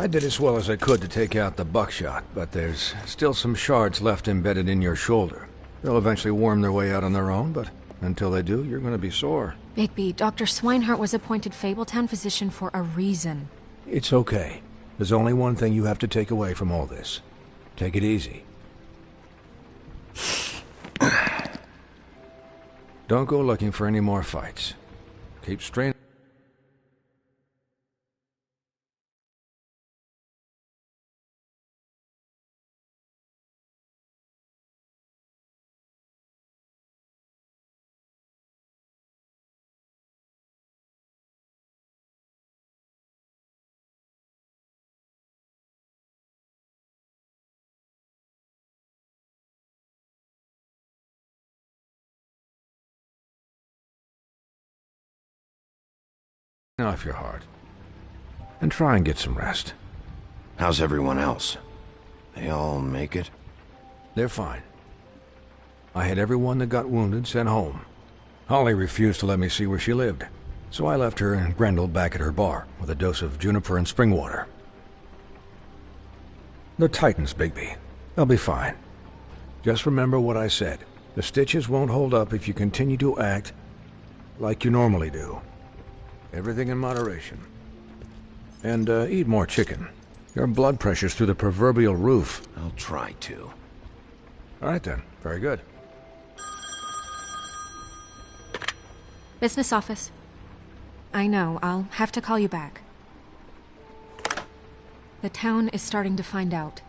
I did as well as I could to take out the buckshot, but there's still some shards left embedded in your shoulder. They'll eventually worm their way out on their own, but until they do, you're gonna be sore. Bigby, Dr. Swinehart was appointed Fabletown physician for a reason. It's okay. There's only one thing you have to take away from all this. Take it easy. Don't go looking for any more fights. Keep straight. Off your heart. And try and get some rest. How's everyone else? They all make it? They're fine. I had everyone that got wounded sent home. Holly refused to let me see where she lived, so I left her and Grendel back at her bar with a dose of juniper and spring water. They're Titans, Bigby. They'll be fine. Just remember what I said. The stitches won't hold up if you continue to act like you normally do. Everything in moderation. And eat more chicken. Your blood pressure's through the proverbial roof. I'll try to. All right then. Very good. Business office. I know, I'll have to call you back. The town is starting to find out.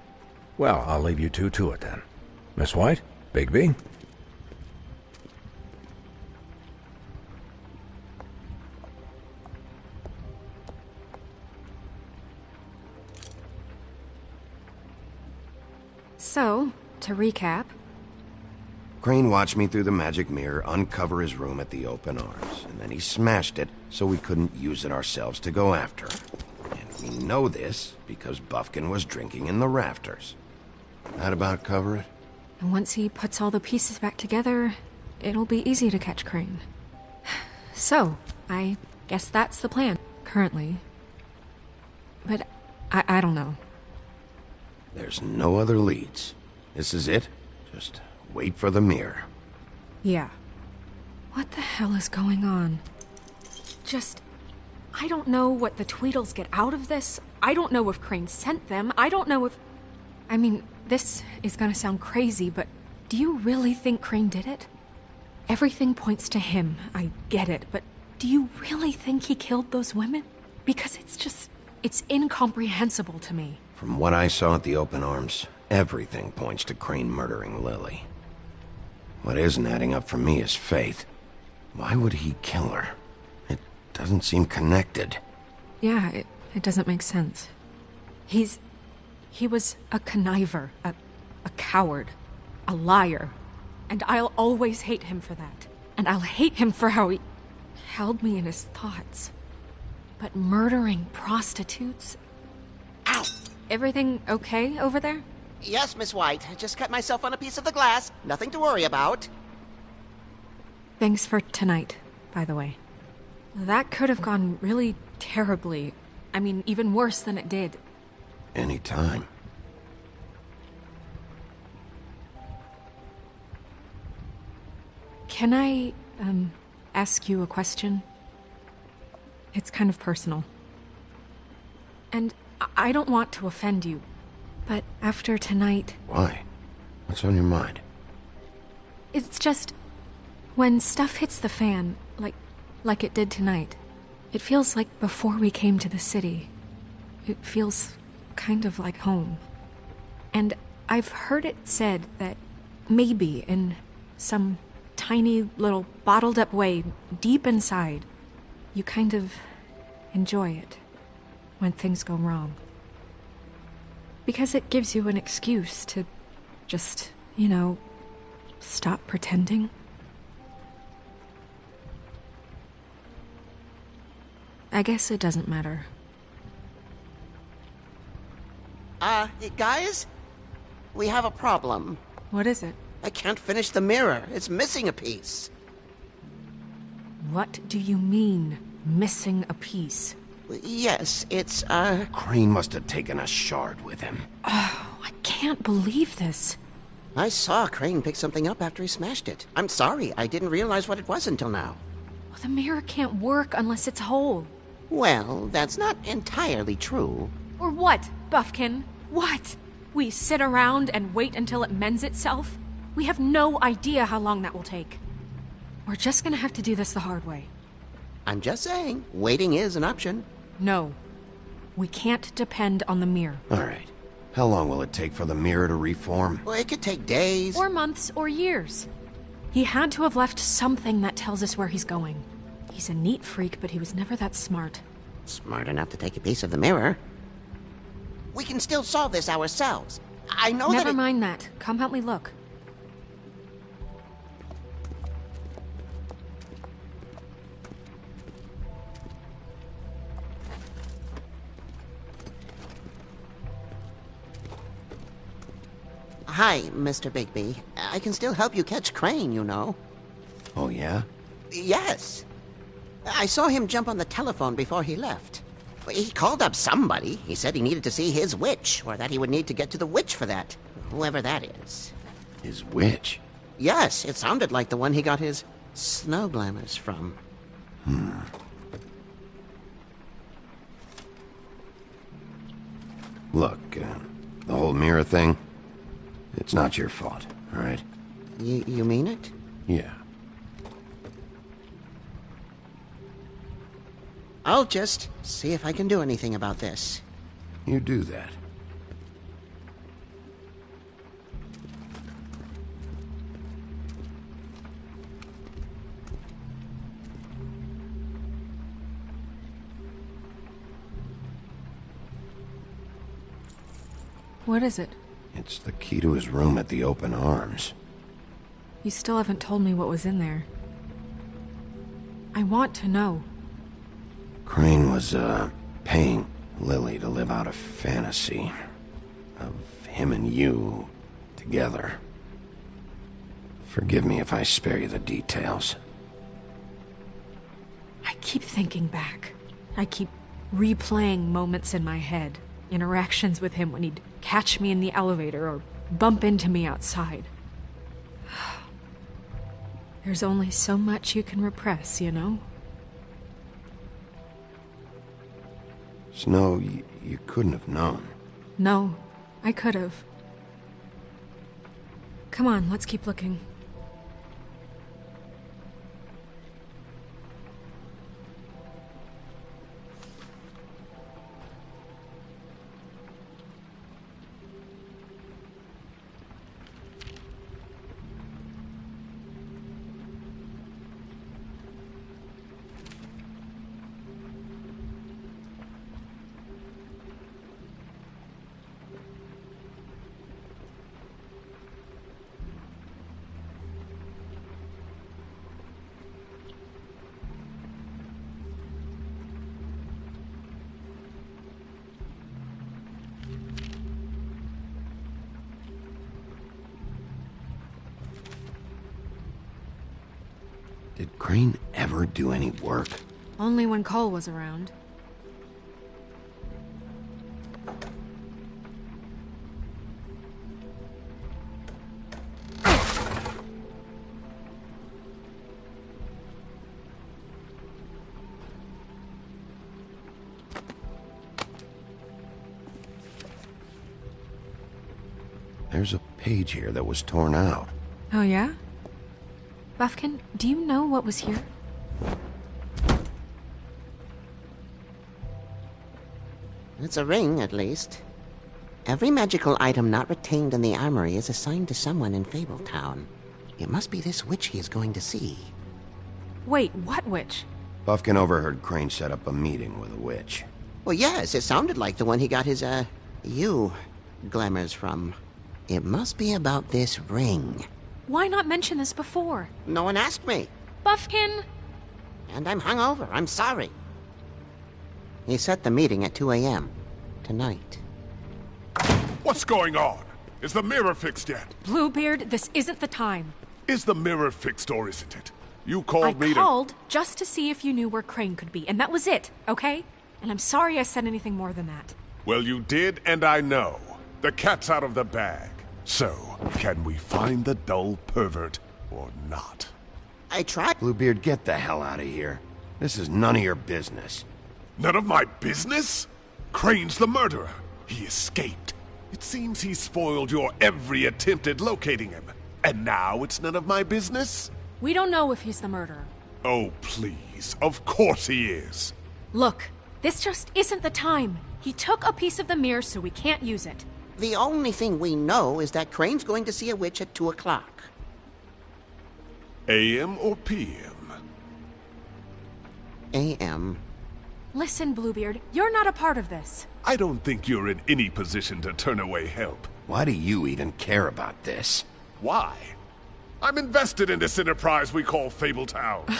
Well, I'll leave you two to it then. Miss White? Bigby? So, to recap... Crane watched me through the magic mirror uncover his room at the Open Arms, and then he smashed it so we couldn't use it ourselves to go after him. And we know this because Bufkin was drinking in the rafters. That about cover it? And once he puts all the pieces back together, it'll be easy to catch Crane. So, I guess that's the plan, currently. But I don't know. There's no other leads. This is it. Just wait for the mirror. Yeah. What the hell is going on? I don't know what the Tweedles get out of this. I don't know if Crane sent them. I don't know if... I mean, this is gonna sound crazy, but do you really think Crane did it? Everything points to him, I get it, but do you really think he killed those women? Because it's incomprehensible to me. From what I saw at the Open Arms, everything points to Crane murdering Lily. What isn't adding up for me is Faith. Why would he kill her? It doesn't seem connected. Yeah, it doesn't make sense. He was a conniver, a coward, a liar. And I'll always hate him for that. And I'll hate him for how he held me in his thoughts. But murdering prostitutes? Ow! Everything okay over there? Yes, Miss White. Just cut myself on a piece of the glass. Nothing to worry about. Thanks for tonight, by the way. That could have gone really terribly. I mean, even worse than it did. Anytime. Can I, ask you a question? It's kind of personal. And I don't want to offend you, but after tonight... Why? What's on your mind? It's just... when stuff hits the fan, like it did tonight, it feels like before we came to the city. It feels kind of like home. And I've heard it said that maybe in some tiny little bottled up way deep inside, you kind of enjoy it when things go wrong. Because it gives you an excuse to just, stop pretending. I guess it doesn't matter. Guys? We have a problem. What is it? I can't finish the mirror. It's missing a piece. What do you mean, missing a piece? Yes, it's, Crane must have taken a shard with him. I can't believe this. I saw Crane pick something up after he smashed it. I'm sorry, I didn't realize what it was until now. Well, the mirror can't work unless it's whole. Well, that's not entirely true. Or what, Buffkin? What? We sit around and wait until it mends itself? We have no idea how long that will take. We're just gonna have to do this the hard way. I'm just saying, waiting is an option. No. We can't depend on the mirror. All right. How long will it take for the mirror to reform? Well, it could take days. Or months or years. He had to have left something that tells us where he's going. He's a neat freak, but he was never that smart. Smart enough to take a piece of the mirror. We can still solve this ourselves. I know that Never mind that. Come help me look. Hi, Mr. Bigby. I can still help you catch Crane, you know. Oh, yeah? Yes. I saw him jump on the telephone before he left. He called up somebody. He said he needed to see his witch, or that he would need to get to the witch for that. Whoever that is. His witch? Yes, it sounded like the one he got his snow glamours from. Look, the whole mirror thing, it's not your fault, all right? You mean it? Yeah. I'll just see if I can do anything about this. You do that. What is it? It's the key to his room at the Open Arms. You still haven't told me what was in there. I want to know. Crane was, paying Lily to live out a fantasy of him and you together. Forgive me if I spare you the details. I keep thinking back. I keep replaying moments in my head. Interactions with him when he'd catch me in the elevator or bump into me outside. There's only so much you can repress, you know? Snow, you couldn't have known. No, I could have. Come on, let's keep looking. Did Crane ever do any work? Only when Cole was around. There's a page here that was torn out. Oh, yeah? Buffkin, do you know what was here? It's a ring, at least. Every magical item not retained in the armory is assigned to someone in Fabletown. It must be this witch he is going to see. Wait, what witch? Buffkin overheard Crane set up a meeting with a witch. Well, yes, it sounded like the one he got his, glamours from. It must be about this ring. Why not mention this before? No one asked me. Buffkin! And I'm hungover. I'm sorry. He set the meeting at 2 a.m. tonight. What's going on? Is the mirror fixed yet? Bluebeard, this isn't the time. Is the mirror fixed or isn't it? You called me I called just to see if you knew where Crane could be, and that was it, okay? and I'm sorry I said anything more than that. Well, you did, and I know. The cat's out of the bag. So, can we find the dull pervert or not? I tried. Bluebeard, get the hell out of here. This is none of your business. None of my business? Crane's the murderer. He escaped. It seems he spoiled your every attempt at locating him. And now it's none of my business? We don't know if he's the murderer. Oh, please. Of course he is. Look, this just isn't the time. He took a piece of the mirror, so we can't use it. The only thing we know is that Crane's going to see a witch at 2 o'clock. AM or PM? A.M. Listen, Bluebeard, you're not a part of this. I don't think you're in any position to turn away help. Why do you even care about this? Why? I'm invested in this enterprise we call Fabletown.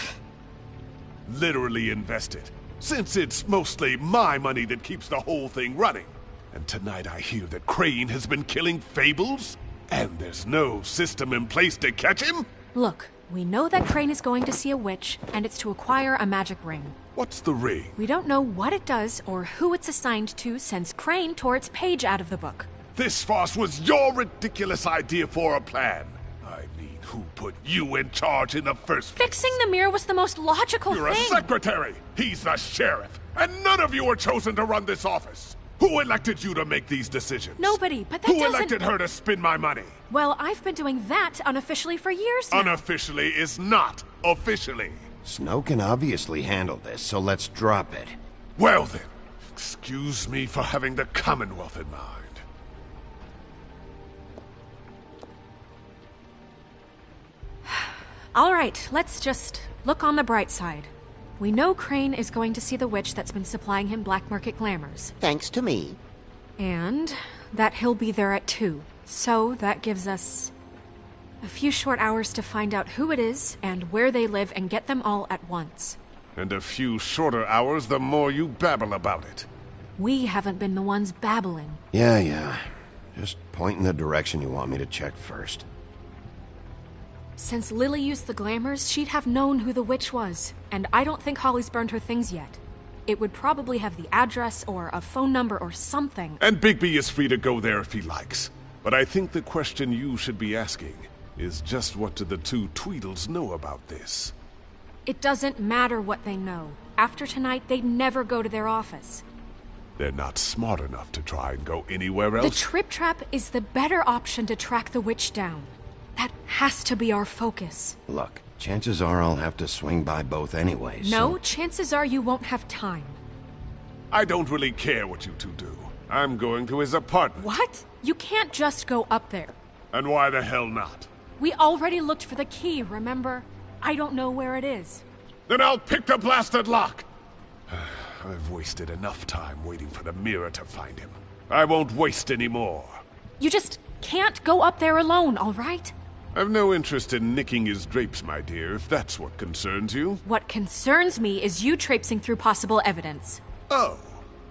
Literally invested. Since it's mostly my money that keeps the whole thing running. And tonight I hear that Crane has been killing Fables? And there's no system in place to catch him? Look, we know that Crane is going to see a witch, and it's to acquire a magic ring. What's the ring? We don't know what it does or who it's assigned to since Crane tore its page out of the book. This farce was your ridiculous idea for a plan. I mean, who put you in charge in the first place? Fixing the mirror was the most logical You're thing. a secretary! He's the sheriff! And none of you were chosen to run this office! Who elected you to make these decisions? Nobody, but that Who doesn't... elected her to spend my money? Well, I've been doing that unofficially for years now. Unofficially is not officially. Snow can obviously handle this, so let's drop it. Well then, excuse me for having the Commonwealth in mind. All right, let's just look on the bright side. We know Crane is going to see the witch that's been supplying him black market glamours. Thanks to me. And that he'll be there at 2. So that gives us a few short hours to find out who it is and where they live and get them all at once. And a few shorter hours the more you babble about it. We haven't been the ones babbling. Yeah. Just point in the direction you want me to check first. Since Lily used the glamours, she'd have known who the witch was, and I don't think Holly's burned her things yet. It would probably have the address or a phone number or something. And Bigby is free to go there if he likes. But I think the question you should be asking is just what do the two Tweedles know about this? It doesn't matter what they know. After tonight, they'd never go to their office. They're not smart enough to try and go anywhere The else. Trip Trap is the better option to track the witch down. That has to be our focus. Look, chances are I'll have to swing by both anyway, No, so... chances are you won't have time. I don't really care what you two do. I'm going to his apartment. What? You can't just go up there. And why the hell not? We already looked for the key, remember? I don't know where it is. Then I'll pick the blasted lock! I've wasted enough time waiting for the mirror to find him. I won't waste any more. You just can't go up there alone, all right? I've no interest in nicking his drapes, my dear, if that's what concerns you. What concerns me is you traipsing through possible evidence. Oh,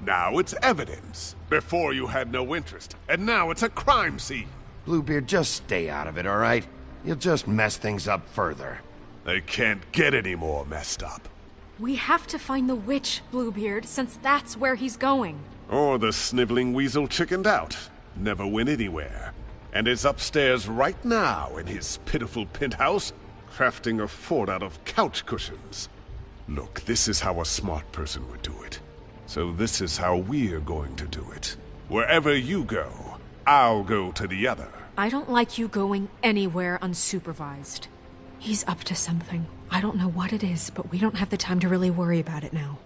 now it's evidence. Before you had no interest, and now it's a crime scene. Bluebeard, just stay out of it, all right? You'll just mess things up further. They can't get any more messed up. We have to find the witch, Bluebeard, since that's where he's going. Or the sniveling weasel chickened out. Never went anywhere. And is upstairs right now in his pitiful penthouse, crafting a fort out of couch cushions. Look, this is how a smart person would do it. So this is how we're going to do it. Wherever you go, I'll go to the other. I don't like you going anywhere unsupervised. He's up to something. I don't know what it is, but we don't have the time to really worry about it now.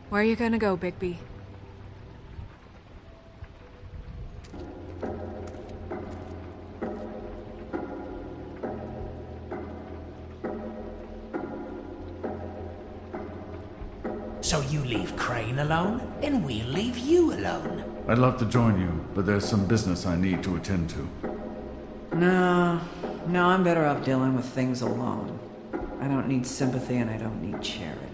Where are you gonna go, Bigby? So you leave Crane alone, and we'll leave you alone. I'd love to join you, but there's some business I need to attend to. No, I'm better off dealing with things alone. I don't need sympathy and I don't need charity.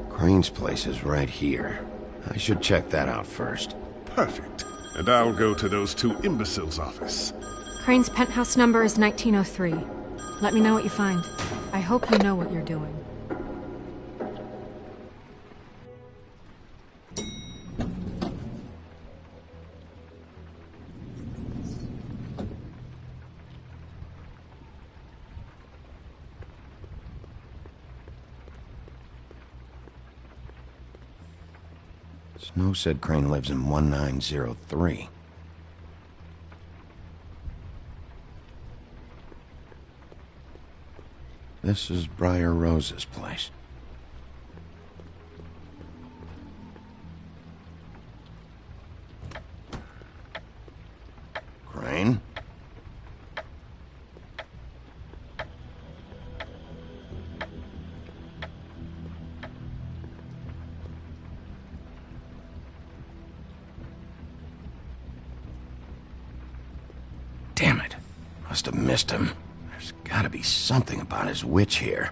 Crane's place is right here. I should check that out first. Perfect. And I'll go to those two imbeciles' office. Crane's penthouse number is 1903. Let me know what you find. I hope you know what you're doing. Snow said Crane lives in 1903. This is Briar Rose's place. Crane? Damn it. Must have missed him. There's gotta be something about his witch here.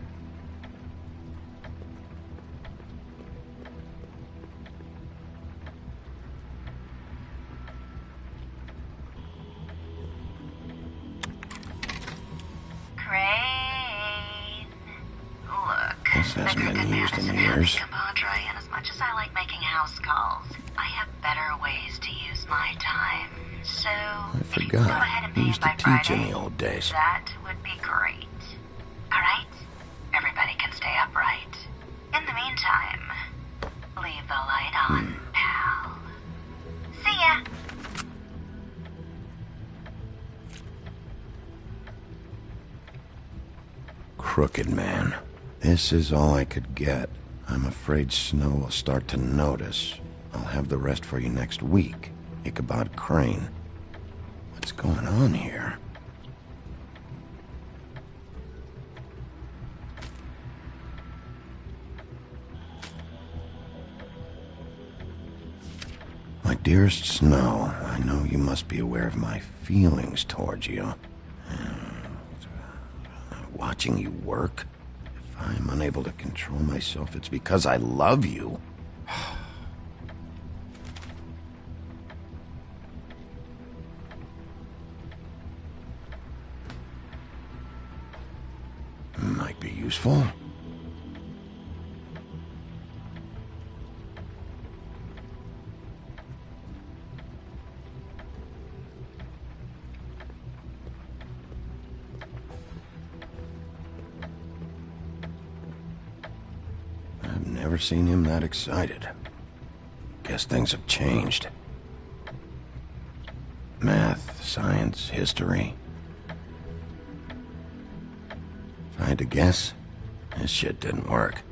Crane. Look. This hasn't been used in years. Compadre, and as much as I like making house calls, I have better ways to use my time. So, I if you can go ahead forgot. and He pay used by to teach in Friday, the old days. that would be great. All right? Everybody can stay upright. In the meantime, leave the light on, pal. See ya! Crooked man. This is all I could get. I'm afraid Snow will start to notice. I'll have the rest for you next week. Ichabod Crane. What's going on here? My dearest Snow, I know you must be aware of my feelings towards you. Watching you work, if I'm unable to control myself, it's because I love you. Might be useful. I've never seen him that excited. Guess things have changed. Math, science, history. If I had to guess, this shit didn't work.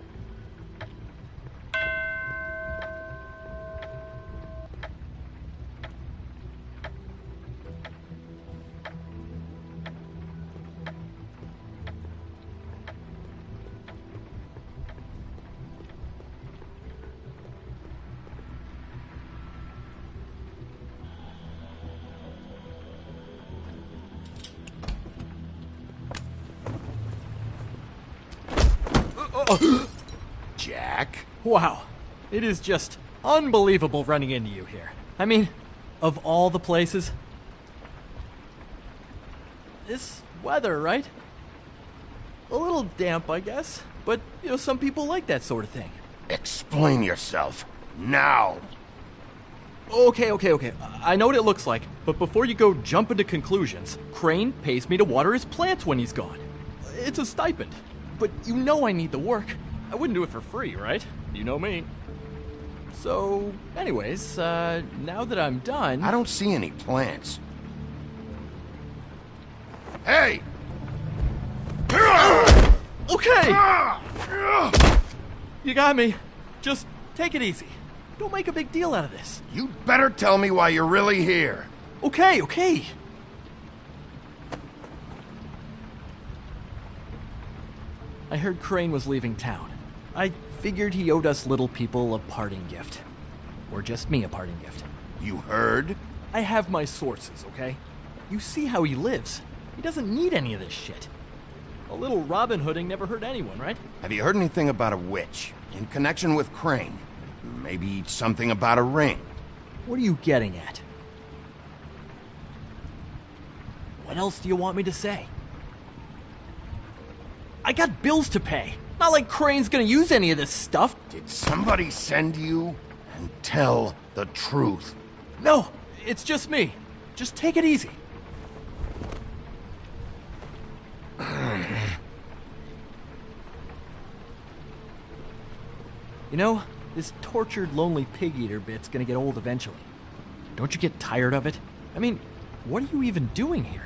Jack? Wow. It is just unbelievable running into you here. I mean, of all the places. This weather, right? A little damp, I guess. But, some people like that sort of thing. Explain yourself. Now. Okay. I know what it looks like, but before you go jumping to conclusions, Crane pays me to water his plants when he's gone. It's a stipend. But I need the work. I wouldn't do it for free, right? You know me. So, anyways, now that I'm done... I don't see any plants. Hey! Okay! You got me. Just take it easy. Don't make a big deal out of this. You better tell me why you're really here. Okay. I heard Crane was leaving town. I figured he owed us little people a parting gift. Or just me a parting gift. You heard? I have my sources, okay? You see how he lives. He doesn't need any of this shit. A little Robin Hooding never hurt anyone, right? Have you heard anything about a witch? In connection with Crane? Maybe something about a ring? What are you getting at? What else do you want me to say? I got bills to pay. Not like Crane's gonna use any of this stuff. Did somebody send you? And tell the truth. No, it's just me. Just take it easy. You know, this tortured, lonely pig-eater bit's gonna get old eventually. Don't you get tired of it? I mean, what are you even doing here?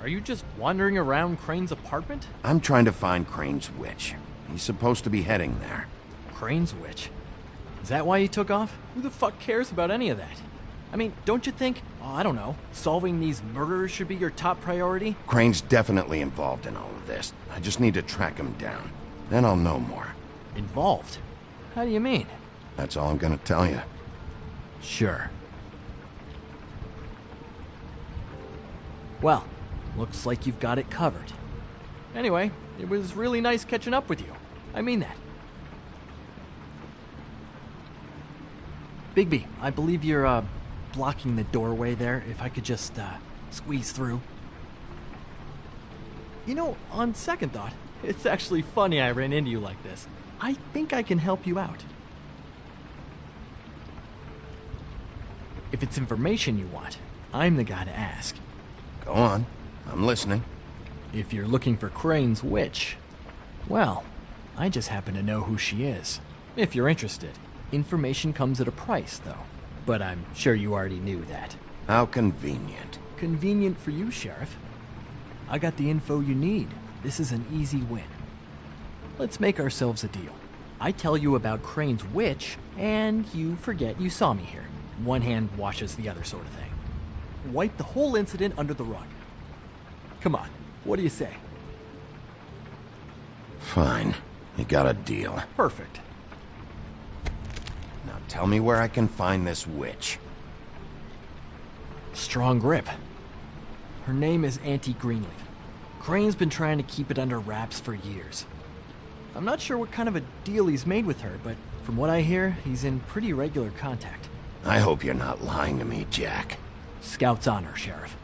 Are you just wandering around Crane's apartment? I'm trying to find Crane's witch. He's supposed to be heading there. Crane's witch? Is that why he took off? Who the fuck cares about any of that? I mean, don't you think, I don't know, solving these murders should be your top priority? Crane's definitely involved in all of this. I just need to track him down. Then I'll know more. Involved? How do you mean? That's all I'm gonna tell you. Sure. Well, looks like you've got it covered. Anyway, it was really nice catching up with you. I mean that. Bigby, I believe you're, blocking the doorway there. If I could just, squeeze through. You know, on second thought, it's actually funny I ran into you like this. I think I can help you out. If it's information you want, I'm the guy to ask. Go on. I'm listening. If you're looking for Crane's witch, well, I just happen to know who she is. If you're interested. Information comes at a price, though. But I'm sure you already knew that. How convenient. Convenient for you, Sheriff. I got the info you need. This is an easy win. Let's make ourselves a deal. I tell you about Crane's witch, and you forget you saw me here. One hand washes the other sort of thing. Wipe the whole incident under the rug. Come on, what do you say? Fine. You got a deal. Perfect. Now tell me where I can find this witch. Strong grip. Her name is Auntie Greenleaf. Crane's been trying to keep it under wraps for years. I'm not sure what kind of a deal he's made with her, but from what I hear, he's in pretty regular contact. I hope you're not lying to me, Jack. Scout's honor, Sheriff.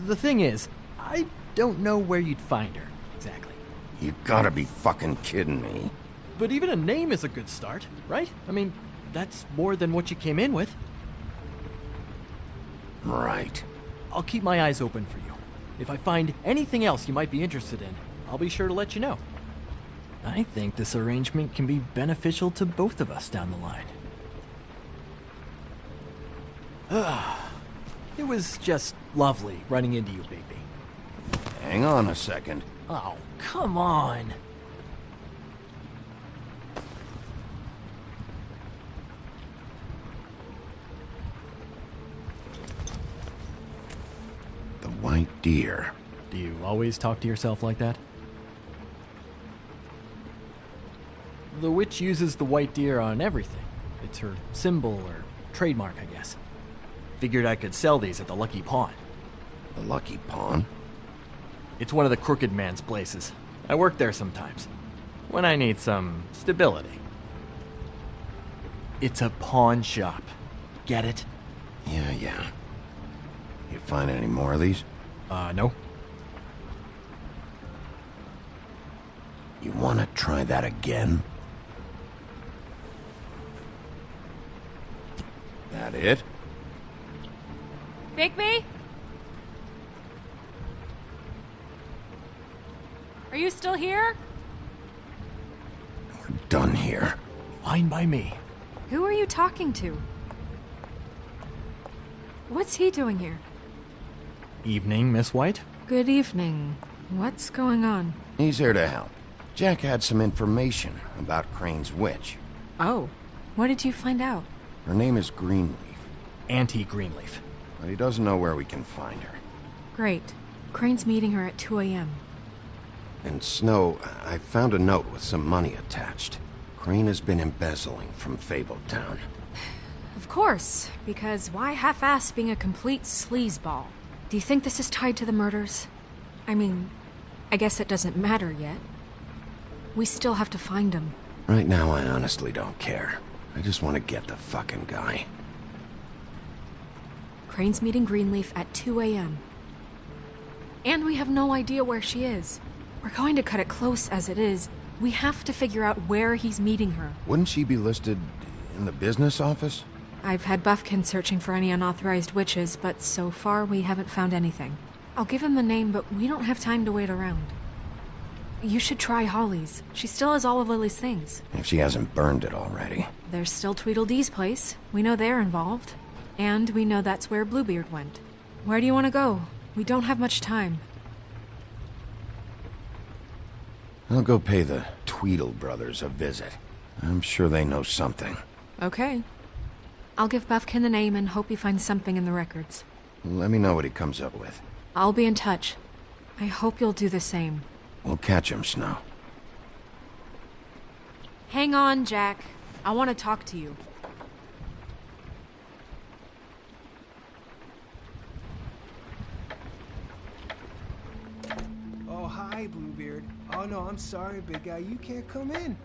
The thing is, I don't know where you'd find her, exactly. You gotta be fucking kidding me. But even a name is a good start, right? I mean, that's more than what you came in with. Right. I'll keep my eyes open for you. If I find anything else you might be interested in, I'll be sure to let you know. I think this arrangement can be beneficial to both of us down the line. It was just lovely running into you, baby. Hang on a second. Oh, come on. The white deer. Do you always talk to yourself like that? The witch uses the white deer on everything. It's her symbol or trademark, I guess. Figured I could sell these at the Lucky Pawn. The Lucky Pawn? It's one of the crooked man's places. I work there sometimes, when I need some stability. It's a pawn shop. Get it? Yeah. You find any more of these? No. You want to try that again? That it? Bigby? Are you still here? We're done here. Fine by me. Who are you talking to? What's he doing here? Evening, Miss White? Good evening. What's going on? He's here to help. Jack had some information about Crane's witch. Oh, what did you find out? Her name is Greenleaf, Auntie Greenleaf. but he doesn't know where we can find her. Great. Crane's meeting her at 2 a.m. And Snow, I found a note with some money attached. Crane has been embezzling from Fabletown. Of course, because why half-ass being a complete sleazeball? Do you think this is tied to the murders? I mean, I guess it doesn't matter yet. We still have to find him. Right now, I honestly don't care. I just want to get the fucking guy. Crane's meeting Greenleaf at 2 a.m. And we have no idea where she is. We're going to cut it close as it is. We have to figure out where he's meeting her. Wouldn't she be listed in the business office? I've had Buffkin searching for any unauthorized witches, but so far we haven't found anything. I'll give him the name, but we don't have time to wait around. You should try Holly's. She still has all of Lily's things. If she hasn't burned it already. There's still Tweedledee's place. We know they're involved. And we know that's where Bluebeard went. Where do you want to go? We don't have much time. I'll go pay the Tweedle brothers a visit. I'm sure they know something. Okay. I'll give Buffkin the name and hope he finds something in the records. Let me know what he comes up with. I'll be in touch. I hope you'll do the same. We'll catch him, Snow. Hang on, Jack. I want to talk to you. Oh, hi, Bluebeard. Oh, no, I'm sorry, big guy. You can't come in.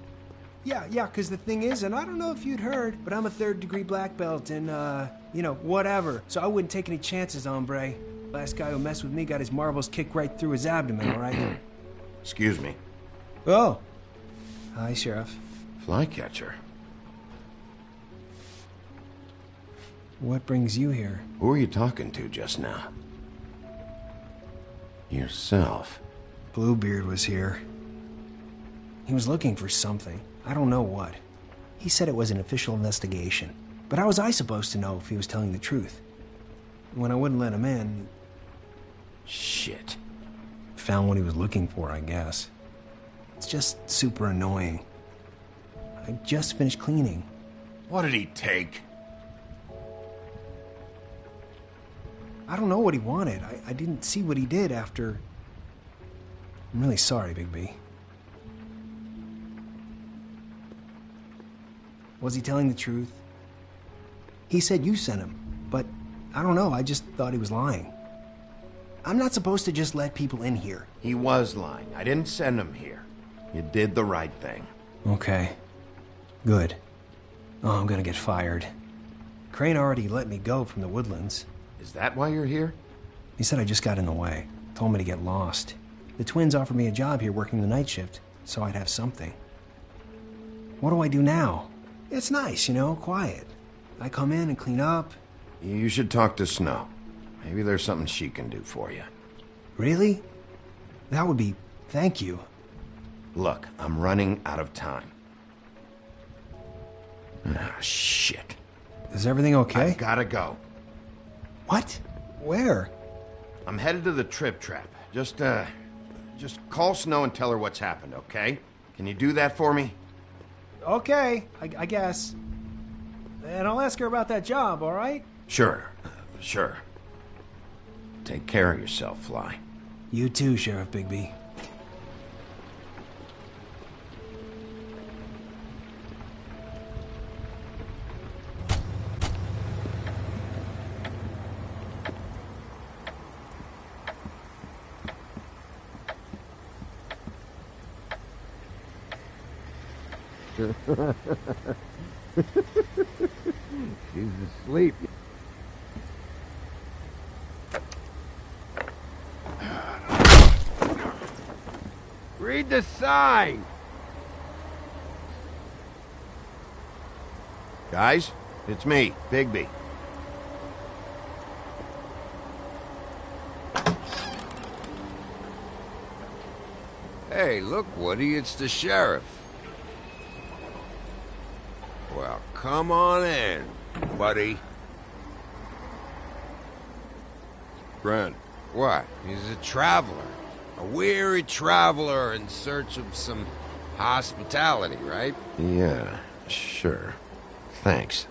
Yeah, because the thing is, and I don't know if you'd heard, but I'm a third-degree black belt and, whatever. So I wouldn't take any chances, hombre. Last guy who messed with me got his marbles kicked right through his abdomen, all right? Excuse me. Oh. Hi, Sheriff. Flycatcher. What brings you here? Who are you talking to just now? Yourself. Bluebeard was here. He was looking for something. I don't know what. He said it was an official investigation. But how was I supposed to know if he was telling the truth? When I wouldn't let him in... Shit. Found what he was looking for, I guess. It's just super annoying. I just finished cleaning. What did he take? I don't know what he wanted. I didn't see what he did after... I'm really sorry, Bigby. Was he telling the truth? He said you sent him, but I don't know, I just thought he was lying. I'm not supposed to just let people in here. He was lying. I didn't send him here. You did the right thing. Okay. Good. Oh, I'm gonna get fired. Crane already let me go from the Woodlands. Is that why you're here? He said I just got in the way. Told me to get lost. The twins offered me a job here working the night shift, so I'd have something. What do I do now? It's nice, quiet. I come in and clean up. You should talk to Snow. Maybe there's something she can do for you. Really? That would be... thank you. Look, I'm running out of time. Ah, shit. Is everything okay? I've gotta go. What? Where? I'm headed to the Trip Trap. Just call Snow and tell her what's happened, okay? Can you do that for me? Okay, I guess. And I'll ask her about that job, all right? Sure. Take care of yourself, Fly. You too, Sheriff Bigby. She's asleep. Read the sign! Guys, it's me, Bigby. Hey, look, Woody, it's the sheriff. Well, come on in, buddy. Grant. What? He's a traveler. A weary traveler in search of some hospitality, right? Yeah, sure. Thanks.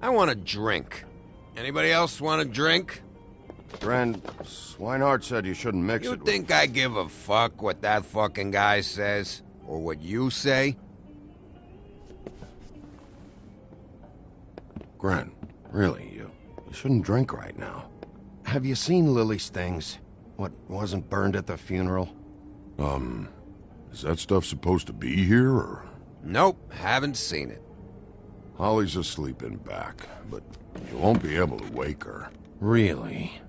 I want a drink. Anybody else want a drink? Friend, Swinehart said you shouldn't mix You it think I give a fuck what that fucking guy says? Or what you say? Grant, really, you shouldn't drink right now. Have you seen Lily's things? What wasn't burned at the funeral? Is that stuff supposed to be here, or...? Nope, haven't seen it. Holly's asleep in back, but you won't be able to wake her. Really?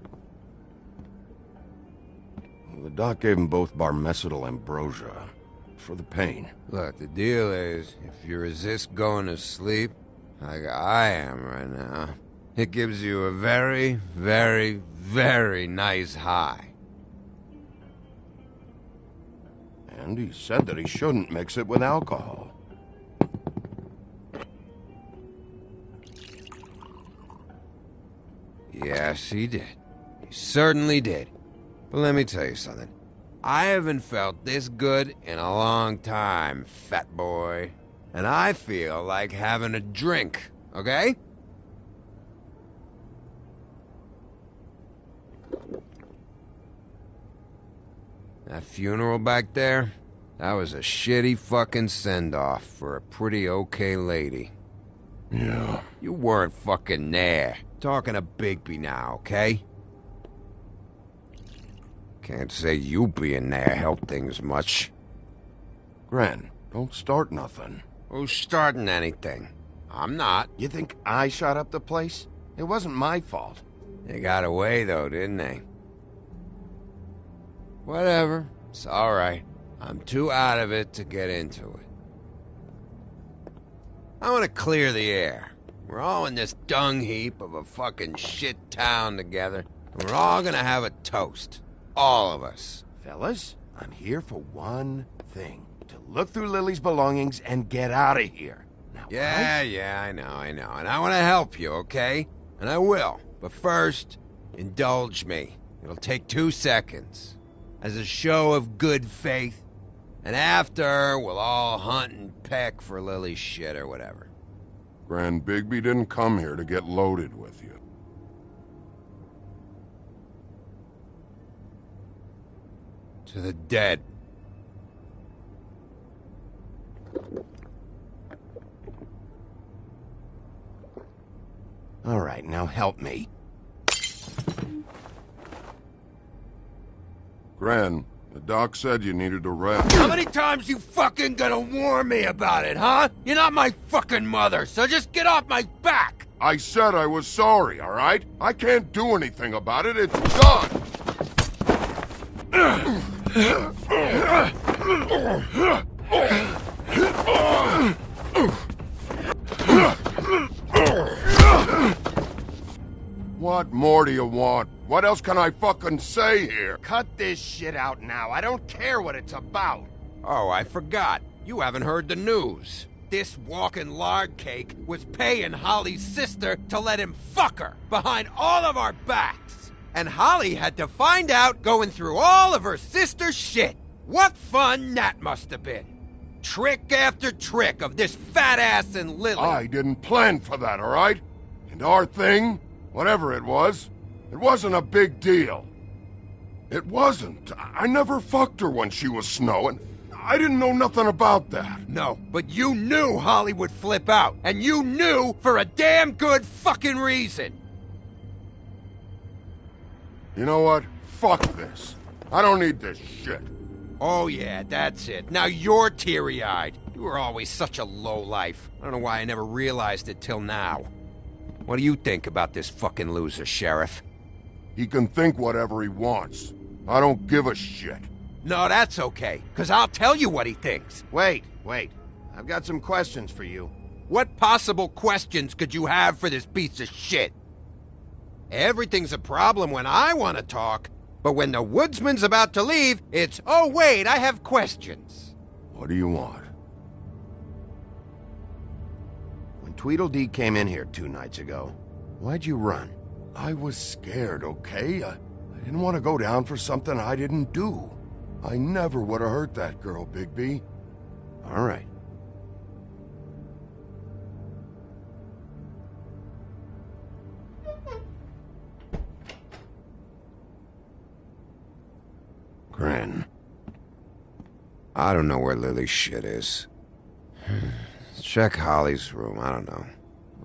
The doc gave them both Barmecidal ambrosia for the pain. Look, the deal is, if you resist going to sleep, like I am right now, it gives you a very, very, very nice high. And he said that he shouldn't mix it with alcohol. Yes, he did. He certainly did. But let me tell you something. I haven't felt this good in a long time, fat boy. And I feel like having a drink, okay? That funeral back there, that was a shitty fucking send-off for a pretty okay lady. Yeah. You weren't fucking there. Talking to Bigby now, okay? Can't say you being there helped things much. Gran, don't start nothing. Who's starting anything? I'm not. You think I shot up the place? It wasn't my fault. They got away, though, didn't they? Whatever. It's alright. I'm too out of it to get into it. I want to clear the air. We're all in this dung heap of a fucking shit town together, and we're all gonna have a toast. All of us. Fellas, I'm here for one thing. To look through Lily's belongings and get out of here. Now, Yeah, I know. And I want to help you, okay? And I will. But first, indulge me. It'll take 2 seconds. As a show of good faith. And after, we'll all hunt and peck for Lily's shit or whatever. Gran, Bigby didn't come here to get loaded with you. To the dead. All right, now help me. Gran, the doc said you needed a rest. How many times you fucking gonna warn me about it, huh? You're not my fucking mother, so just get off my back! I said I was sorry, all right? I can't do anything about it. It's done! What more do you want? What else can I fucking say here? Cut this shit out now. I don't care what it's about. Oh, I forgot. You haven't heard the news. This walking lard cake was paying Holly's sister to let him fuck her behind all of our backs. And Holly had to find out going through all of her sister's shit. What fun that must have been. Trick after trick of this fat ass and Lily. I didn't plan for that, all right? And our thing, whatever it wasn't a big deal. It wasn't. I never fucked her when she was snowing. I didn't know nothing about that. No, but you knew Holly would flip out. And you knew for a damn good fucking reason. You know what? Fuck this. I don't need this shit. Oh yeah, that's it. Now you're teary-eyed. You were always such a lowlife. I don't know why I never realized it till now. What do you think about this fucking loser, Sheriff? He can think whatever he wants. I don't give a shit. No, that's okay, because I'll tell you what he thinks. Wait. I've got some questions for you. What possible questions could you have for this piece of shit? Everything's a problem when I want to talk, but when the woodsman's about to leave, it's, oh wait, I have questions. What do you want? When Tweedledee came in here 2 nights ago, why'd you run? I was scared, okay? I didn't want to go down for something I didn't do. I never would have hurt that girl, Bigby. All right. Grin. I don't know where Lily's shit is. Check Holly's room, I don't know.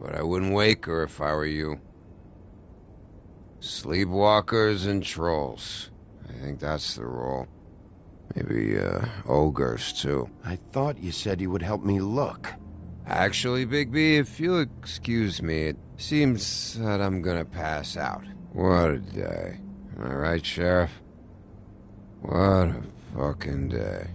But I wouldn't wake her if I were you. Sleepwalkers and trolls. I think that's the rule. Maybe, ogres, too. I thought you said you would help me look. Actually, Bigby, if you'll excuse me, it seems that I'm gonna pass out. What a day. Am I right, Sheriff? What a fucking day.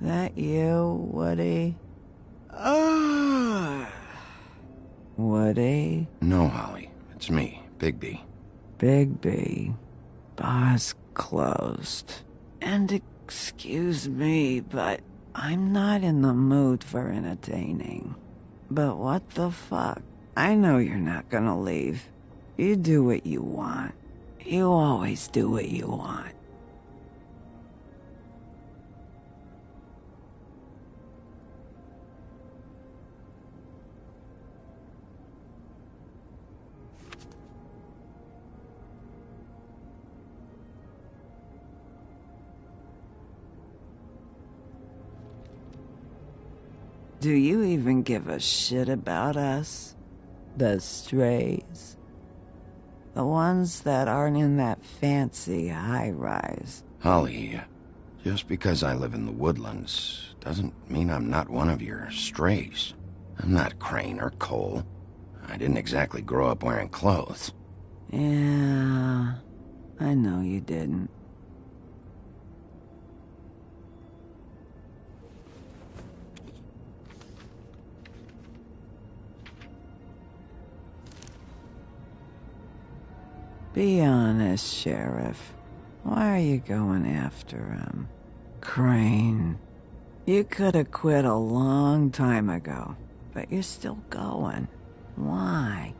That you, Woody? Woody? No, Holly. It's me, Bigby. Bigby. Bar's closed. And excuse me, but I'm not in the mood for entertaining. But what the fuck? I know you're not gonna leave. You do what you want. You always do what you want. Do you even give a shit about us? The strays? The ones that aren't in that fancy high-rise? Holly, just because I live in the woodlands doesn't mean I'm not one of your strays. I'm not Crane or Cole. I didn't exactly grow up wearing clothes. Yeah, I know you didn't. Be honest, Sheriff. Why are you going after him? Crane, You could have quit a long time ago, but you're still going. Why?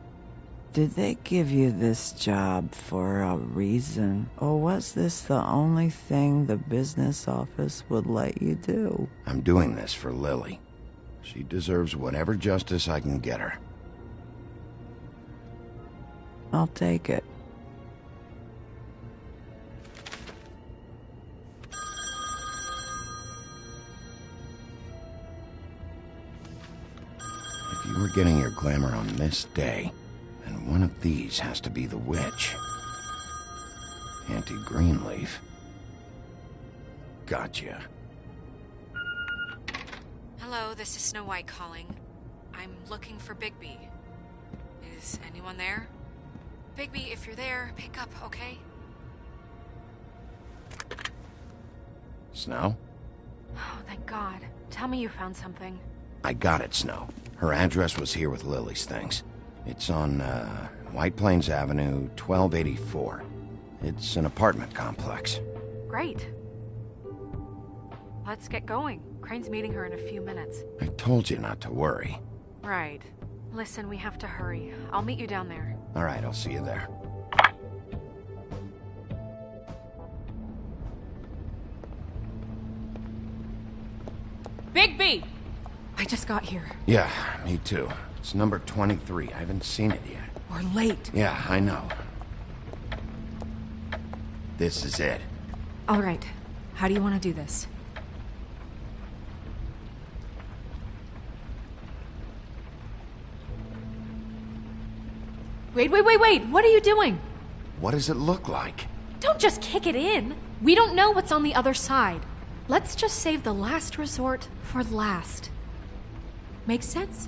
Did they give you this job for a reason, or was this the only thing the business office would let you do? I'm doing this for Lily. She deserves whatever justice I can get her. I'll take it. If you were getting your glamour on this day, then one of these has to be the witch. Auntie Greenleaf. Gotcha. Hello, this is Snow White calling. I'm looking for Bigby. Is anyone there? Bigby, if you're there, pick up, okay? Snow? Oh, thank God. Tell me you found something. I got it, Snow. Her address was here with Lily's things. It's on, White Plains Avenue, 1284. It's an apartment complex. Great. Let's get going. Crane's meeting her in a few minutes. I told you not to worry. Right. Listen, we have to hurry. I'll meet you down there. All right, I'll see you there. Bigby! I just got here. Yeah, me too. It's number 23. I haven't seen it yet. We're late. Yeah, I know. This is it. All right. How do you want to do this? Wait. What are you doing? What does it look like? Don't just kick it in. We don't know what's on the other side. Let's just save the last resort for last. Make sense?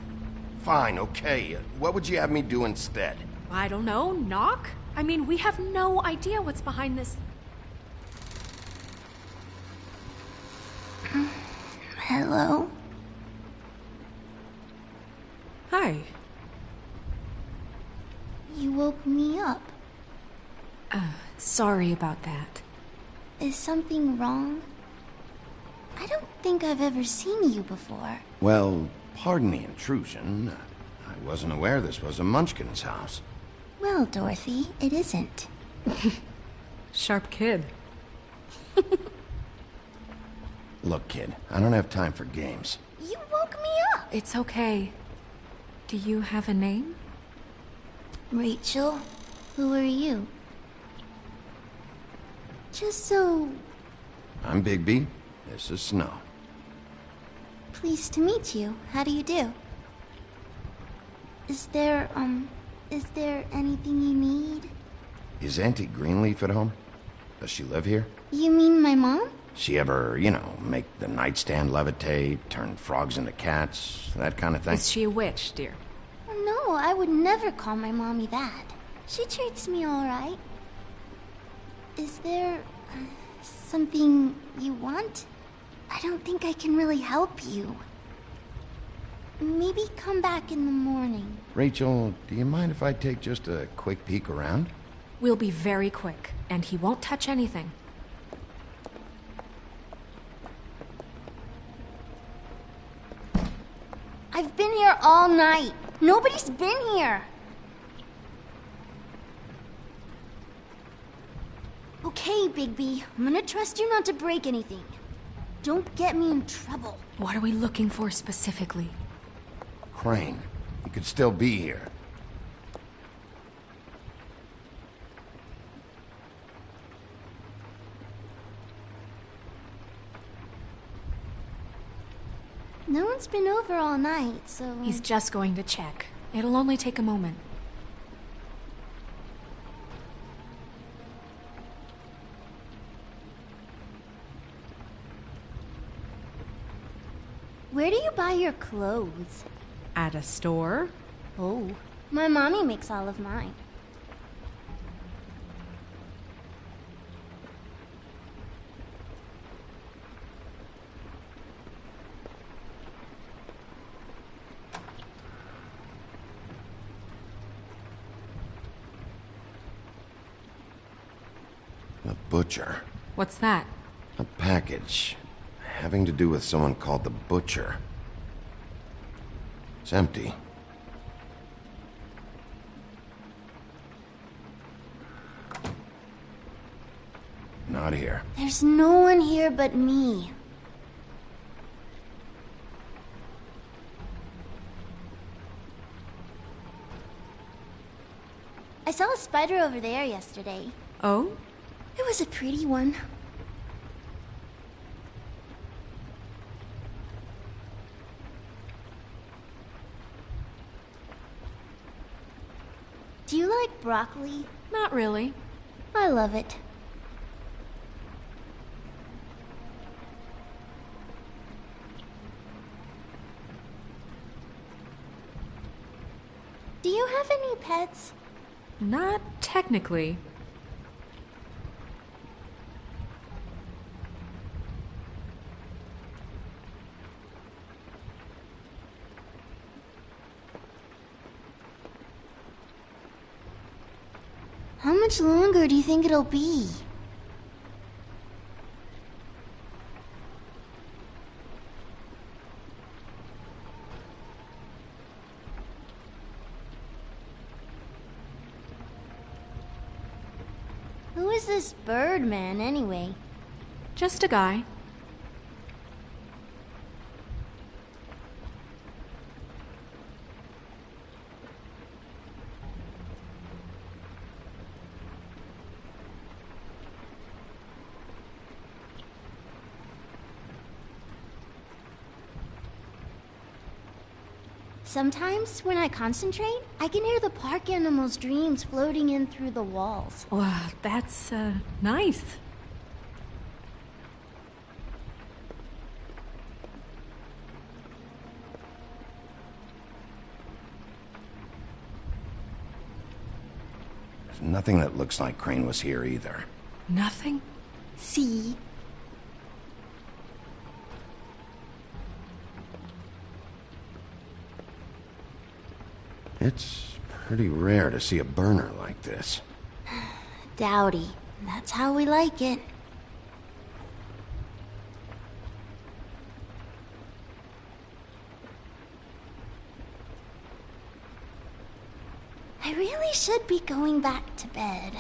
Fine, okay. What would you have me do instead? I don't know. Knock? I mean, we have no idea what's behind this. Hello? Hi. You woke me up. Sorry about that. Is something wrong? I don't think I've ever seen you before. Well, pardon the intrusion. I wasn't aware this was a Munchkin's house. Well, Dorothy, it isn't. Sharp kid. Look, kid, I don't have time for games. You woke me up! It's okay. Do you have a name? Rachel, who are you? Just so... I'm Bigby. This is Snow. Pleased to meet you. How do you do? Is there anything you need? Is Auntie Greenleaf at home? Does she live here? You mean my mom? She ever, make the nightstand levitate, turn frogs into cats, that kind of thing? Is she a witch, dear? No, I would never call my mommy that. She treats me all right. Is there something you want? I don't think I can really help you. Maybe come back in the morning. Rachel, do you mind if I take just a quick peek around? We'll be very quick, and he won't touch anything. I've been here all night. Nobody's been here. Okay, Bigby. I'm gonna trust you not to break anything. Don't get me in trouble. What are we looking for specifically? Crane. He could still be here. No one's been over all night, so... He's just going to check. It'll only take a moment. Where do you buy your clothes? At a store? Oh, my mommy makes all of mine. The butcher. What's that? A package. having to do with someone called the Butcher. It's empty. Not here. There's no one here but me. I saw a spider over there yesterday. Oh? It was a pretty one. Do you like broccoli? Not really. I love it. Do you have any pets? Not technically. How much longer do you think it'll be? Who is this Birdman, anyway? Just a guy. Sometimes, when I concentrate, I can hear the park animals' dreams floating in through the walls. Wow, that's, nice. There's nothing that looks like Crane was here either. Nothing? See? It's pretty rare to see a burner like this. Dowdy. That's how we like it. I really should be going back to bed.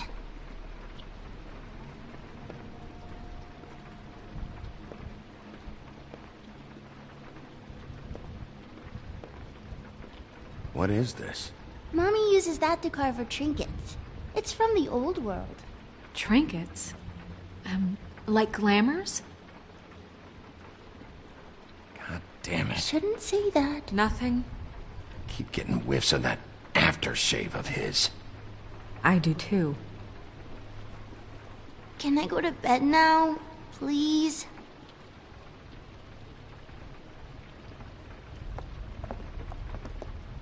What is this? Mommy uses that to carve her trinkets. It's from the old world. Trinkets? Like glamours? God damn it. Shouldn't say that. Nothing. Keep getting whiffs of that aftershave of his. I do too. Can I go to bed now? Please?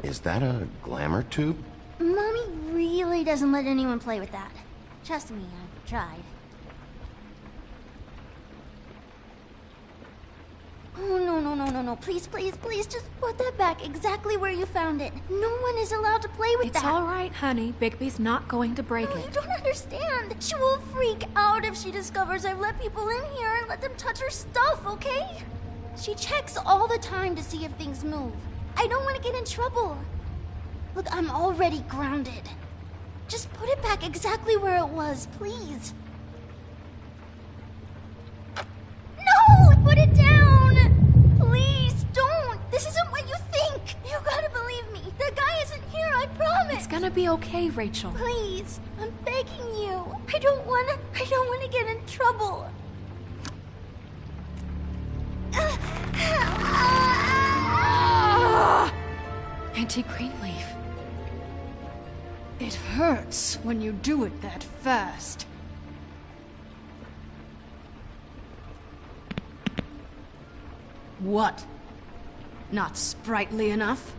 Is that a glamour tube? Mommy really doesn't let anyone play with that. Trust me, I've tried. Oh, no. Please, just put that back exactly where you found it. No one is allowed to play with that. It's all right, honey. Bigby's not going to break it. You don't understand. She will freak out if she discovers I've let people in here and let them touch her stuff, okay? She checks all the time to see if things move. I don't want to get in trouble. Look, I'm already grounded. Just put it back exactly where it was, please. No! Put it down! Please, don't! This isn't what you think! You gotta believe me. The guy isn't here, I promise! It's gonna be okay, Rachel. Please, I'm begging you. I don't wanna get in trouble. Auntie Greenleaf. It hurts when you do it that fast. What? Not sprightly enough?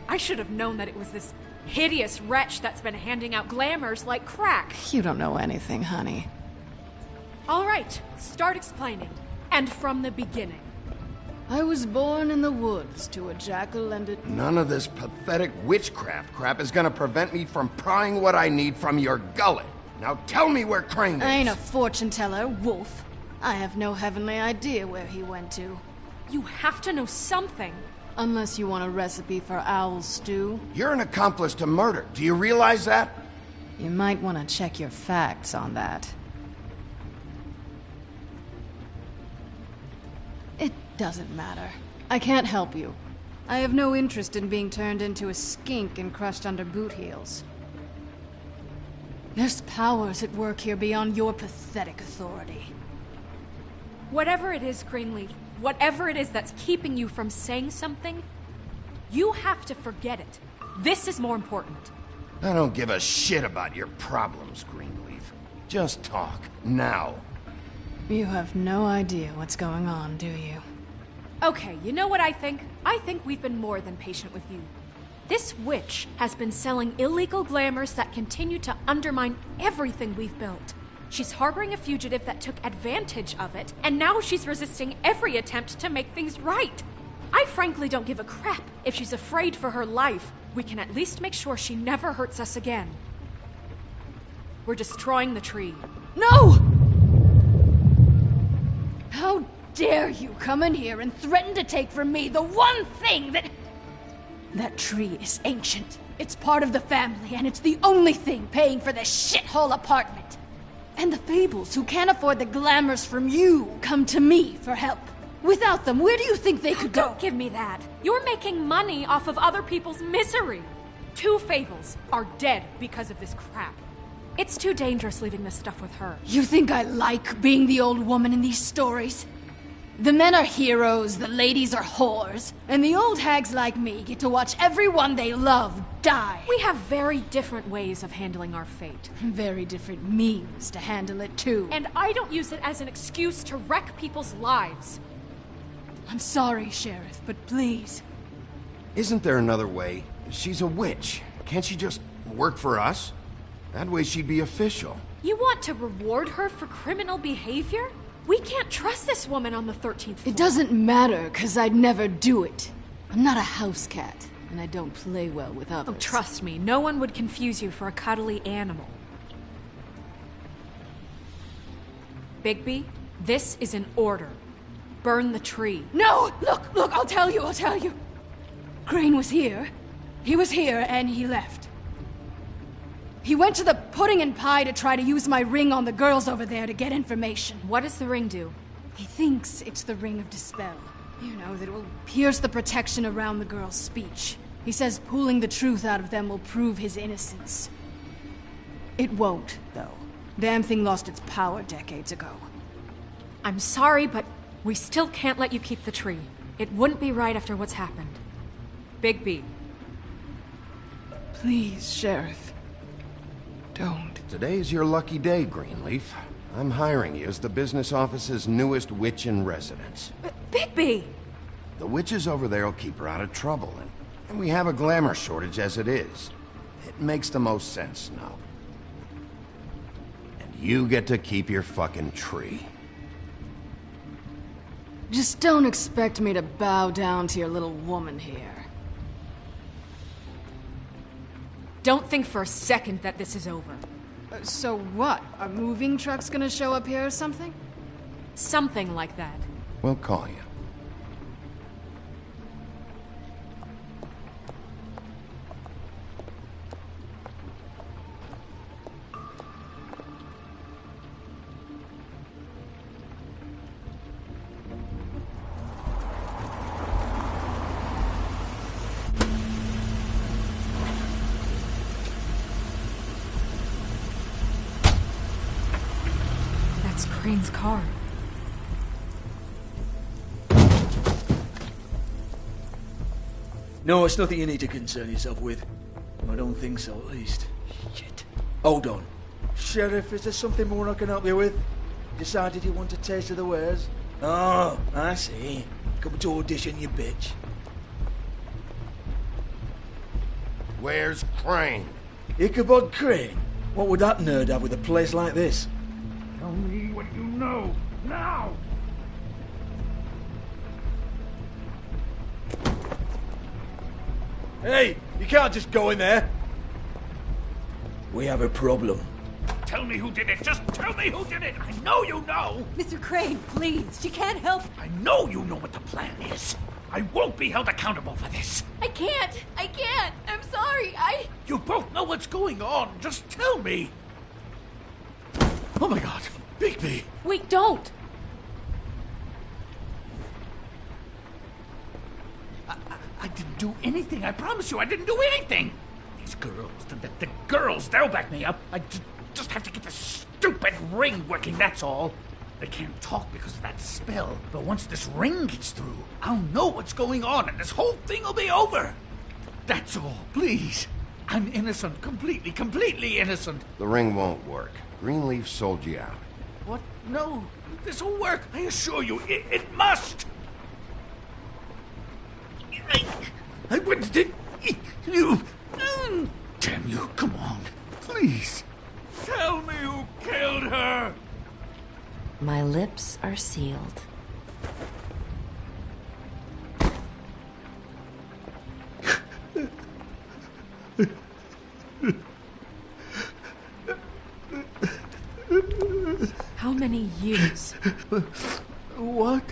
I should have known that it was this hideous wretch that's been handing out glamours like crack. You don't know anything, honey. All right, start explaining. And from the beginning. I was born in the woods to a jackal and a... None of this pathetic witchcraft crap is gonna prevent me from prying what I need from your gullet. Now tell me where Crane is. I ain't a fortune teller, wolf. I have no heavenly idea where he went to. You have to know something. Unless you want a recipe for owl stew. You're an accomplice to murder. Do you realize that? You might want to check your facts on that. It doesn't matter. I can't help you. I have no interest in being turned into a skink and crushed under boot heels. There's powers at work here beyond your pathetic authority. Whatever it is, Greenleaf, whatever it is that's keeping you from saying something, you have to forget it. This is more important. I don't give a shit about your problems, Greenleaf. Just talk, now. You have no idea what's going on, do you? Okay, you know what I think? I think we've been more than patient with you. This witch has been selling illegal glamours that continue to undermine everything we've built. She's harboring a fugitive that took advantage of it, and now she's resisting every attempt to make things right. I frankly don't give a crap if she's afraid for her life. We can at least make sure she never hurts us again. We're destroying the tree. No! How dare you come in here and threaten to take from me the one thing that... That tree is ancient. It's part of the family, and it's the only thing paying for this shithole apartment. And the Fables, who can't afford the glamours from you, come to me for help. Without them, where do you think they could go? Don't give me that. You're making money off of other people's misery. 2 Fables are dead because of this crap. It's too dangerous leaving this stuff with her. You think I like being the old woman in these stories? The men are heroes, the ladies are whores, and the old hags like me get to watch everyone they love die. We have very different ways of handling our fate. Very different means to handle it, too. And I don't use it as an excuse to wreck people's lives. I'm sorry, Sheriff, but please. Isn't there another way? She's a witch. Can't she just work for us? That way she'd be official. You want to reward her for criminal behavior? We can't trust this woman on the 13th floor. It doesn't matter, because I'd never do it. I'm not a house cat, and I don't play well with others. Oh, trust me, no one would confuse you for a cuddly animal. Bigby, this is an order. Burn the tree. No! Look, I'll tell you. Crane was here. He was here, and he left. He went to the pudding and pie to try to use my ring on the girls over there to get information. What does the ring do? He thinks it's the Ring of Dispel. You know, that it will pierce the protection around the girls' speech. He says pulling the truth out of them will prove his innocence. It won't, though. Damn thing lost its power decades ago. I'm sorry, but we still can't let you keep the tree. It wouldn't be right after what's happened. Bigby. Please, Sheriff. Don't. Today's your lucky day, Greenleaf. I'm hiring you as the business office's newest witch in residence. Bigby! The witches over there will keep her out of trouble, and we have a glamour shortage as it is. It makes the most sense now. And you get to keep your fucking tree. Just don't expect me to bow down to your little woman here. Don't think for a second that this is over. So what? A moving truck's gonna show up here or something? Something like that. We'll call you. Crane's car. No, it's nothing you need to concern yourself with. I don't think so, at least. Shit. Hold on. Sheriff, is there something more I can help you with? Decided you want a taste of the wares? Oh, I see. Come to audition, you bitch. Where's Crane? Ichabod Crane? What would that nerd have with a place like this? Tell me what you know, now! Hey, you can't just go in there. We have a problem. tell me who did it. Just tell me who did it. I know you know. Mr. Crane, please. She can't help. I know you know what the plan is. I won't be held accountable for this. I can't. I'm sorry. You both know what's going on. Just tell me. Oh my God, Bigby. Wait, don't. I didn't do anything. I promise you, I didn't do anything. These girls, the girls, they'll back me up. I just have to get the stupid ring working, that's all. They can't talk because of that spell. But once this ring gets through, I'll know what's going on and this whole thing will be over. That's all, please. I'm innocent, completely innocent. The ring won't work. Greenleaf sold you out. What? No, this will work. I assure you, it must. I wouldn't did you. Damn you, come on. Please. Tell me who killed her. My lips are sealed. How many years? What?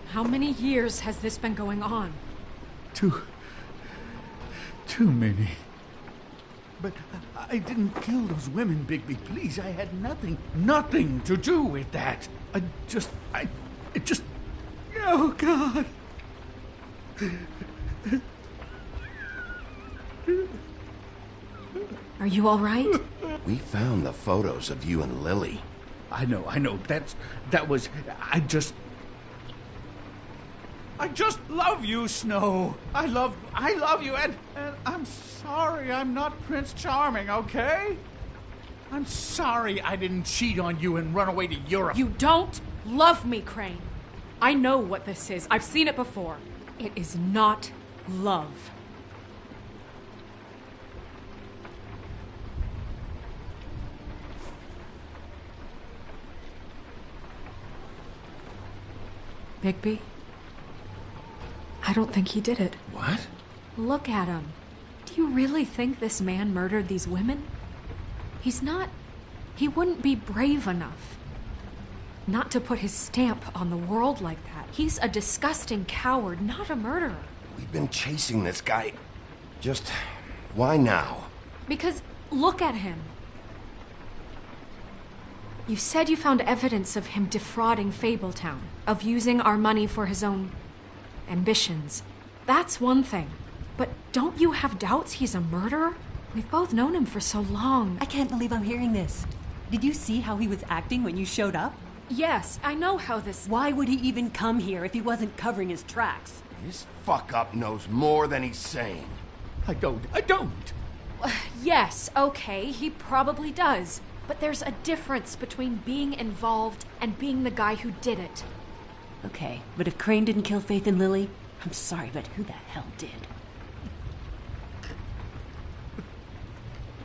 How many years has this been going on? Too many. But I didn't kill those women, Bigby. Please, I had nothing to do with that. It just... Oh, God. Are you all right? We found the photos of you and Lily. I know. That was... I just love you, Snow. I love you, and I'm sorry I'm not Prince Charming, okay? I'm sorry I didn't cheat on you and run away to Europe. You don't love me, Crane. I know what this is. I've seen it before. It is not love. Bigby? I don't think he did it. What? Look at him. Do you really think this man murdered these women? He's not... He wouldn't be brave enough. Not to put his stamp on the world like that. He's a disgusting coward, not a murderer. We've been chasing this guy. Just... why now? Because look at him. You said you found evidence of him defrauding Fabletown, of using our money for his own ambitions. That's one thing. But don't you have doubts he's a murderer? We've both known him for so long. I can't believe I'm hearing this. Did you see how he was acting when you showed up? Yes, I know how this... Why would he even come here if he wasn't covering his tracks? This fuck-up knows more than he's saying. I don't. Yes, okay, he probably does. But there's a difference between being involved and being the guy who did it. Okay, but if Crane didn't kill Faith and Lily, I'm sorry, but who the hell did?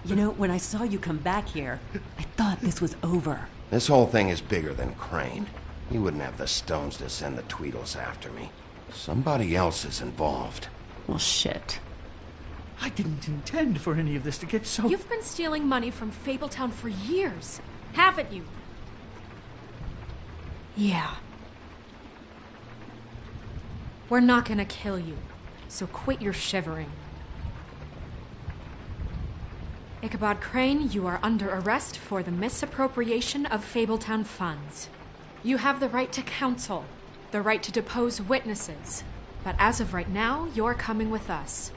You know, when I saw you come back here, I thought this was over. This whole thing is bigger than Crane. He wouldn't have the stones to send the Tweedles after me. Somebody else is involved. Well, shit. I didn't intend for any of this to get so... You've been stealing money from Fabletown for years, haven't you? Yeah. We're not gonna kill you, so quit your shivering. Ichabod Crane, you are under arrest for the misappropriation of Fabletown funds. You have the right to counsel, the right to depose witnesses, but as of right now, you're coming with us.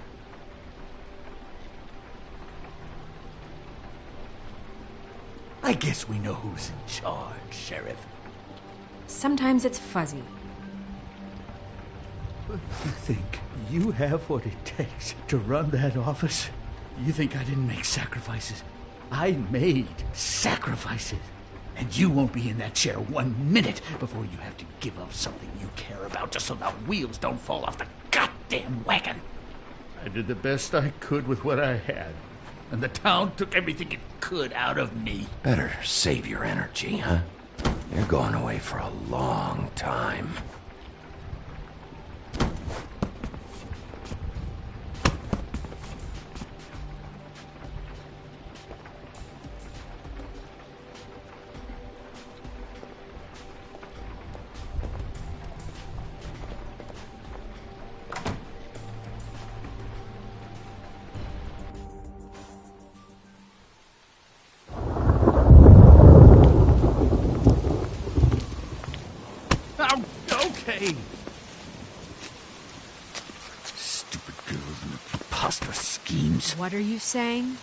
I guess we know who's in charge, Sheriff. Sometimes it's fuzzy. You think you have what it takes to run that office? You think I didn't make sacrifices? I made sacrifices. And you won't be in that chair 1 minute before you have to give up something you care about just so the wheels don't fall off the goddamn wagon. I did the best I could with what I had. And the town took everything it could out of me. Better save your energy, huh? You're going away for a long time. What are you saying?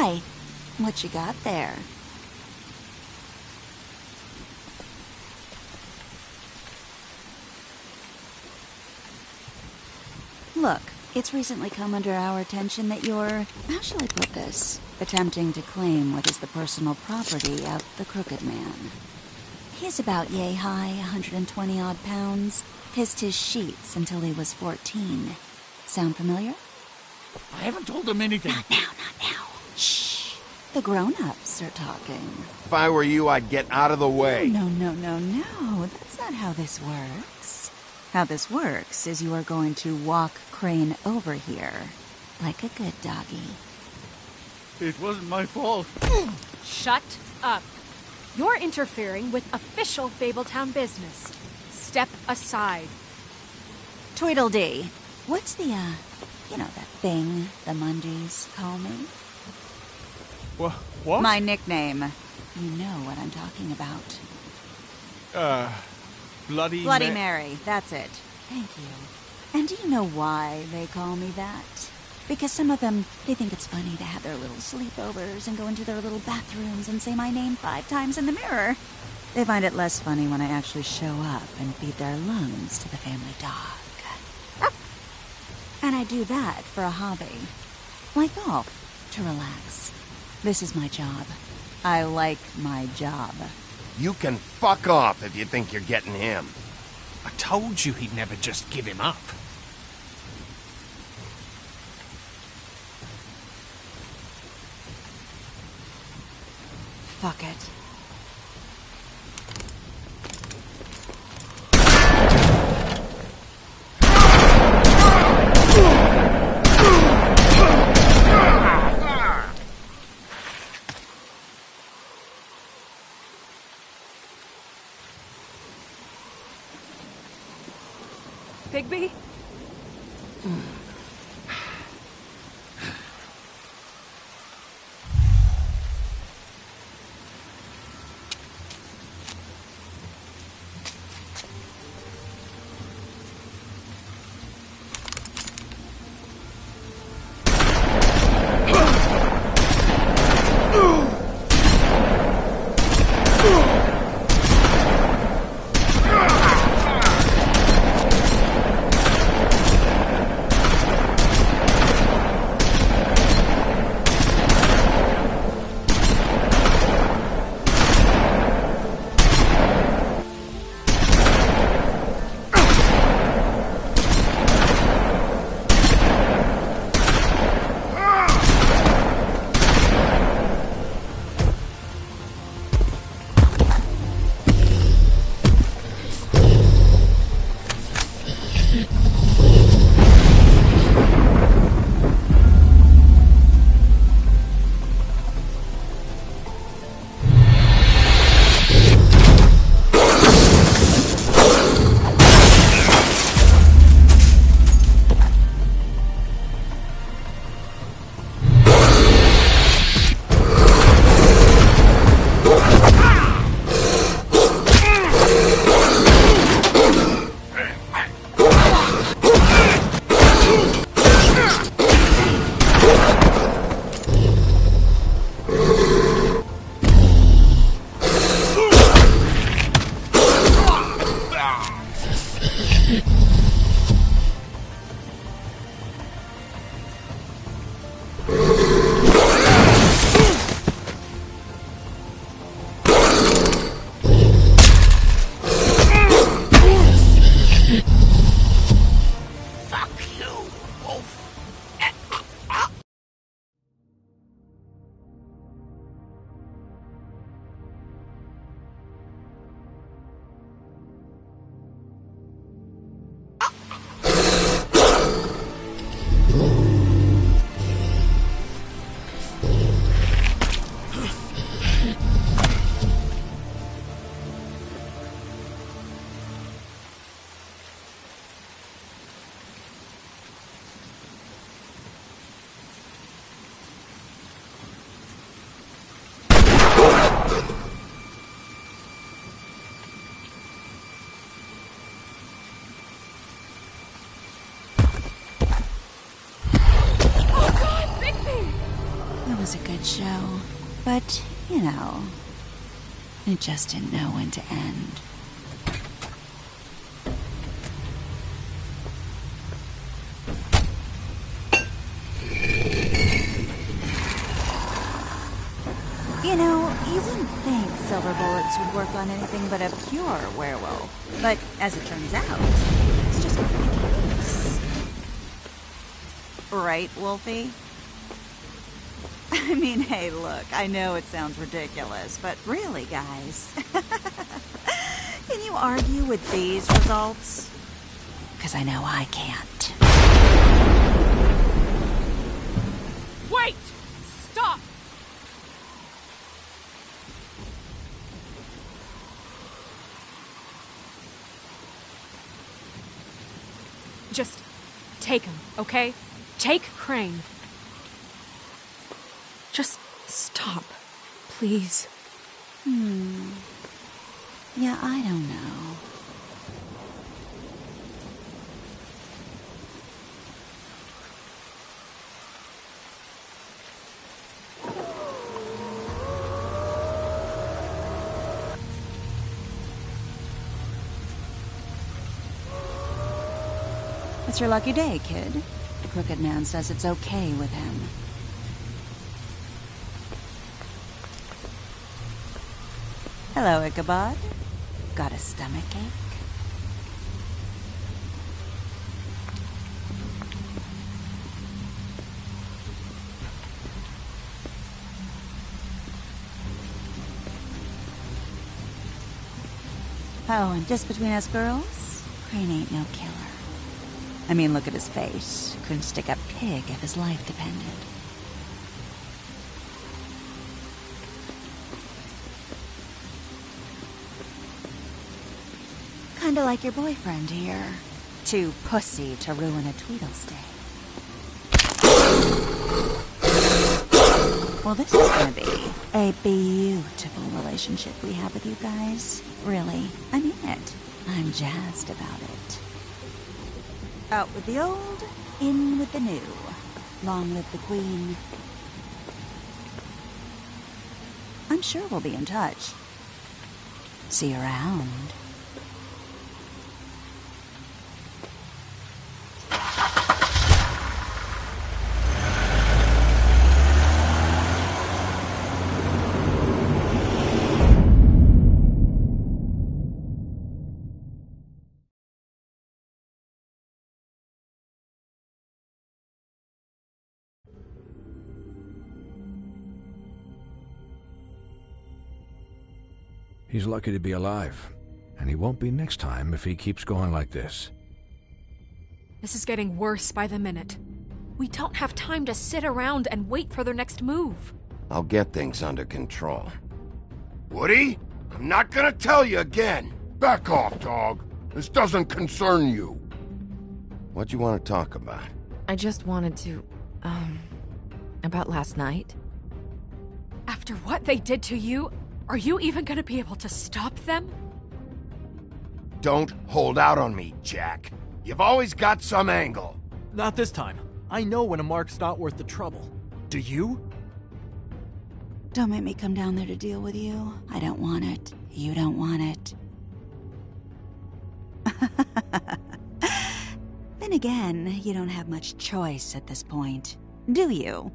Hi. What you got there? Look, it's recently come under our attention that you're, how shall I put this, attempting to claim what is the personal property of the Crooked Man. He's about yay high, 120 odd pounds, pissed his sheets until he was 14. Sound familiar? I haven't told him anything. Not now. Shh. The grown-ups are talking. If I were you, I'd get out of the way. No. That's not how this works. How this works is you are going to walk Crane over here, like a good doggy. It wasn't my fault. Shut up. You're interfering with official Fabletown business. Step aside. Tweedledee. What's the, that thing the Mundies call me? What? My nickname. You know what I'm talking about. Bloody Mary, that's it. Thank you. And do you know why they call me that? Because some of them, they think it's funny to have their little sleepovers and go into their little bathrooms and say my name 5 times in the mirror. They find it less funny when I actually show up and feed their lungs to the family dog. And I do that for a hobby. Like golf, to relax. This is my job. I like my job. You can fuck off if you think you're getting him. I told you he'd never just give him up. Fuck it. Bigby? was a good show. But, you know, it just didn't know when to end. You know, you wouldn't think silver bullets would work on anything but a pure werewolf. But as it turns out, it's just not the case. Right, Wolfie? I mean, hey, look, I know it sounds ridiculous, but really, guys, can you argue with these results? Because I know I can't. Wait! Stop! Just take him, okay? Take Crane. Just stop, please. Yeah, I don't know. It's your lucky day, kid. The Crooked Man says it's okay with him. Hello, Ichabod. Got a stomachache? Oh, and just between us girls, Crane ain't no killer. I mean, look at his face. Couldn't stick a pig if his life depended. Kinda like your boyfriend here. Too pussy to ruin a Tweedle stay. Well, this is gonna be a beautiful relationship we have with you guys. Really, I mean it. I'm jazzed about it. Out with the old, in with the new. Long live the Queen. I'm sure we'll be in touch. See you around. He's lucky to be alive, and he won't be next time if he keeps going like this. This is getting worse by the minute. We don't have time to sit around and wait for their next move. I'll get things under control. Woody, I'm not gonna tell you again. Back off, dog. This doesn't concern you. What you want to talk about? I just wanted to, about last night. After what they did to you, are you even gonna be able to stop them? Don't hold out on me, Jack. You've always got some angle. Not this time. I know when a mark's not worth the trouble. Do you? Don't make me come down there to deal with you. I don't want it. You don't want it. Then again, you don't have much choice at this point, do you?